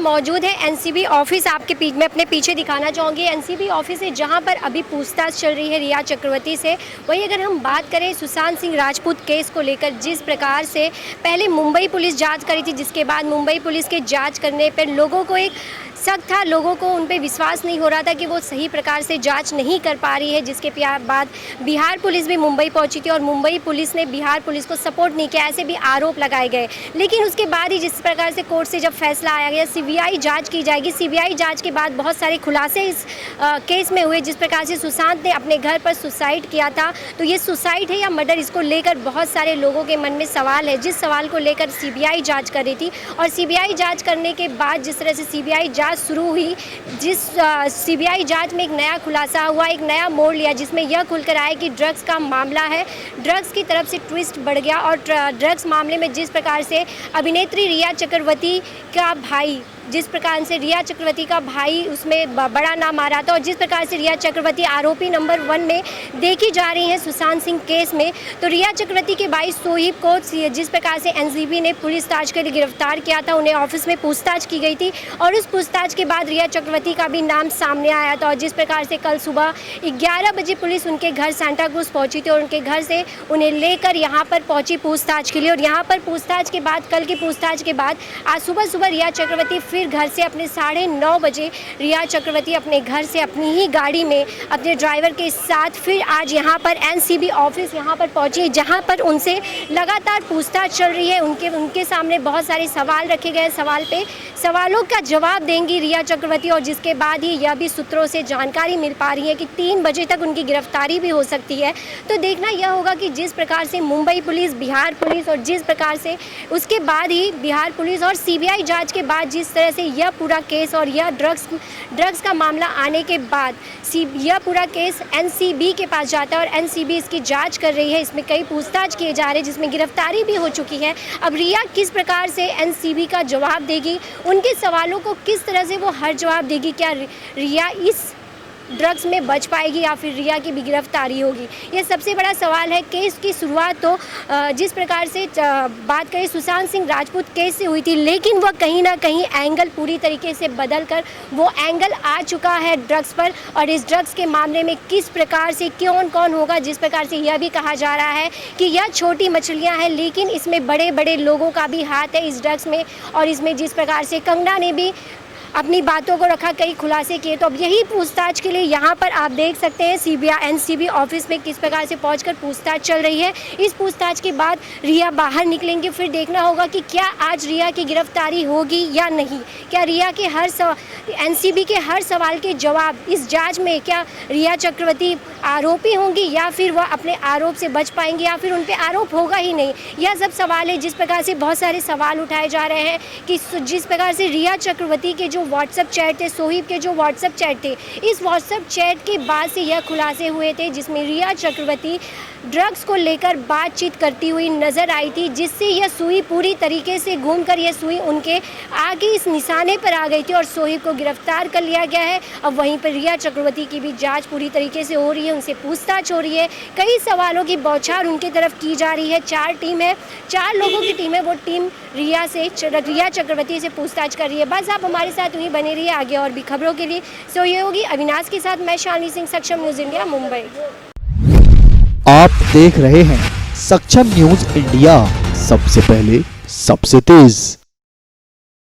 मौजूद है NCB office, आपके मैं अपने पीछे दिखाना चाहूँगी। एनसीबी ऑफिस है जहाँ पर अभी पूछताछ चल रही है रिया चक्रवर्ती से। वहीं अगर हम बात करें सुशांत सिंह राजपूत केस को लेकर, जिस प्रकार से पहले मुंबई पुलिस जांच करी थी, जिसके बाद मुंबई पुलिस के जांच करने पर लोगों को एक शक था, लोगों को उन पर विश्वास नहीं हो रहा था कि वो सही प्रकार से जांच नहीं कर पा रही है, जिसके बाद बिहार पुलिस भी मुंबई पहुंची थी और मुंबई पुलिस ने बिहार पुलिस को सपोर्ट नहीं किया, ऐसे भी आरोप लगाए गए। लेकिन उसके बाद ही जिस प्रकार से कोर्ट से जब फैसला आया गया, सीबीआई जांच की जाएगी, सीबीआई जांच के बाद बहुत सारे खुलासे इस केस में हुए। जिस प्रकार से सुशांत ने अपने घर पर सुसाइड किया था, तो ये सुसाइड है या मर्डर, इसको लेकर बहुत सारे लोगों के मन में सवाल है, जिस सवाल को लेकर सीबीआई जांच कर रही थी। और सीबीआई जांच करने के बाद जिस तरह से सीबीआई जांच शुरू हुई, जिस सीबीआई जांच में एक नया खुलासा हुआ, एक नया मोड़ लिया, जिसमें यह खुलकर आया कि ड्रग्स का मामला है, ड्रग्स की तरफ से ट्विस्ट बढ़ गया। और ड्रग्स मामले में जिस प्रकार से अभिनेत्री रिया चक्रवर्ती का भाई, जिस प्रकार से रिया चक्रवर्ती का भाई उसमें बड़ा नाम आ रहा था, और जिस प्रकार से रिया चक्रवर्ती आरोपी नंबर 1 में देखी जा रही हैं सुशांत सिंह केस में, तो रिया चक्रवर्ती के भाई सोहिब को जिस प्रकार से एनसीबी ने पूछताछ के लिए गिरफ्तार किया था, उन्हें ऑफिस में पूछताछ की गई थी और उस पूछताछ के बाद रिया चक्रवर्ती का भी नाम सामने आया था। और जिस प्रकार से कल सुबह 11 बजे पुलिस उनके घर सांता क्रूज पहुंची थी और उनके घर से उन्हें लेकर यहाँ पर पहुंची पूछताछ के लिए। और यहाँ पर पूछताछ के बाद, कल की पूछताछ के बाद आज सुबह रिया चक्रवर्ती फिर घर से अपने 9:30 बजे रिया चक्रवर्ती अपने घर से अपनी ही गाड़ी में अपने ड्राइवर के साथ फिर आज यहाँ पर एनसीबी ऑफिस यहाँ पर पहुंची, जहाँ पर उनसे लगातार पूछताछ चल रही है। उनके सामने बहुत सारे सवाल रखे गए, सवालों का जवाब देंगी रिया चक्रवर्ती। और जिसके बाद ही यह भी सूत्रों से जानकारी मिल पा रही है कि 3 बजे तक उनकी गिरफ्तारी भी हो सकती है। तो देखना यह होगा कि जिस प्रकार से मुंबई पुलिस, बिहार पुलिस और जिस प्रकार से उसके बाद ही बिहार पुलिस और सीबीआई जांच के बाद जिस तरह से यह पूरा केस और यह ड्रग्स का मामला आने के बाद यह पूरा केस एनसीबी के पास जाता है और एनसीबी इसकी जांच कर रही है। इसमें कई पूछताछ किए जा रहे हैं, जिसमें गिरफ्तारी भी हो चुकी है। अब रिया किस प्रकार से एनसीबी का जवाब देगी, उनके सवालों को किस तरह से वो हर जवाब देगी, क्या रिया इस ड्रग्स में बच पाएगी या फिर रिया की भी गिरफ्तारी होगी, ये सबसे बड़ा सवाल है। केस की शुरुआत तो जिस प्रकार से बात करें सुशांत सिंह राजपूत केस से हुई थी, लेकिन वह कहीं ना कहीं एंगल पूरी तरीके से बदल कर वो एंगल आ चुका है ड्रग्स पर। और इस ड्रग्स के मामले में किस प्रकार से कौन होगा, जिस प्रकार से यह भी कहा जा रहा है कि यह छोटी मछलियाँ हैं, लेकिन इसमें बड़े बड़े लोगों का भी हाथ है इस ड्रग्स में। और इसमें जिस प्रकार से कंगना ने भी अपनी बातों को रखा, कई खुलासे किए। तो अब यही पूछताछ के लिए यहाँ पर आप देख सकते हैं सीबीआई एनसीबी ऑफिस में किस प्रकार से पहुंचकर पूछताछ चल रही है। इस पूछताछ के बाद रिया बाहर निकलेंगे, फिर देखना होगा कि क्या आज रिया की गिरफ्तारी होगी या नहीं, क्या रिया के एनसीबी के हर सवाल के जवाब इस जांच में, क्या रिया चक्रवर्ती आरोपी होंगी या फिर वह अपने आरोप से बच पाएंगी या फिर उन पर आरोप होगा ही नहीं, यह सब सवाल है। जिस प्रकार से बहुत सारे सवाल उठाए जा रहे हैं कि जिस प्रकार से रिया चक्रवर्ती के जो व्हाट्सएप चैट थे, सोहिब के जो व्हाट्सएप चैट थे, इस व्हाट्सएप चैट के बाद से यह खुलासे हुए थे, जिसमें रिया चक्रवर्ती ड्रग्स को लेकर बातचीत करती हुई नजर आई थी, जिससे यह सुई पूरी तरीके से घूमकर यह सुई उनके आगे इस निशाने पर आ गई थी और सोहिब को गिरफ्तार कर लिया गया है। अब वहीं पर रिया चक्रवर्ती की भी जांच पूरी तरीके से हो रही है, उनसे पूछताछ हो रही है, कई सवालों की बौछार उनकी तरफ की जा रही है। 4 टीम है, 4 लोगों की टीम है, वो टीम रिया चक्रवर्ती से पूछताछ कर रही है। बस आप हमारे साथ वहीं बने रहिए आगे और भी खबरों के लिए। सहयोगी अविनाश के साथ मैं शालिनी सिंह, सक्षम न्यूज़ इंडिया, मुंबई। आप देख रहे हैं सक्षम न्यूज़ इंडिया, सबसे पहले सबसे तेज।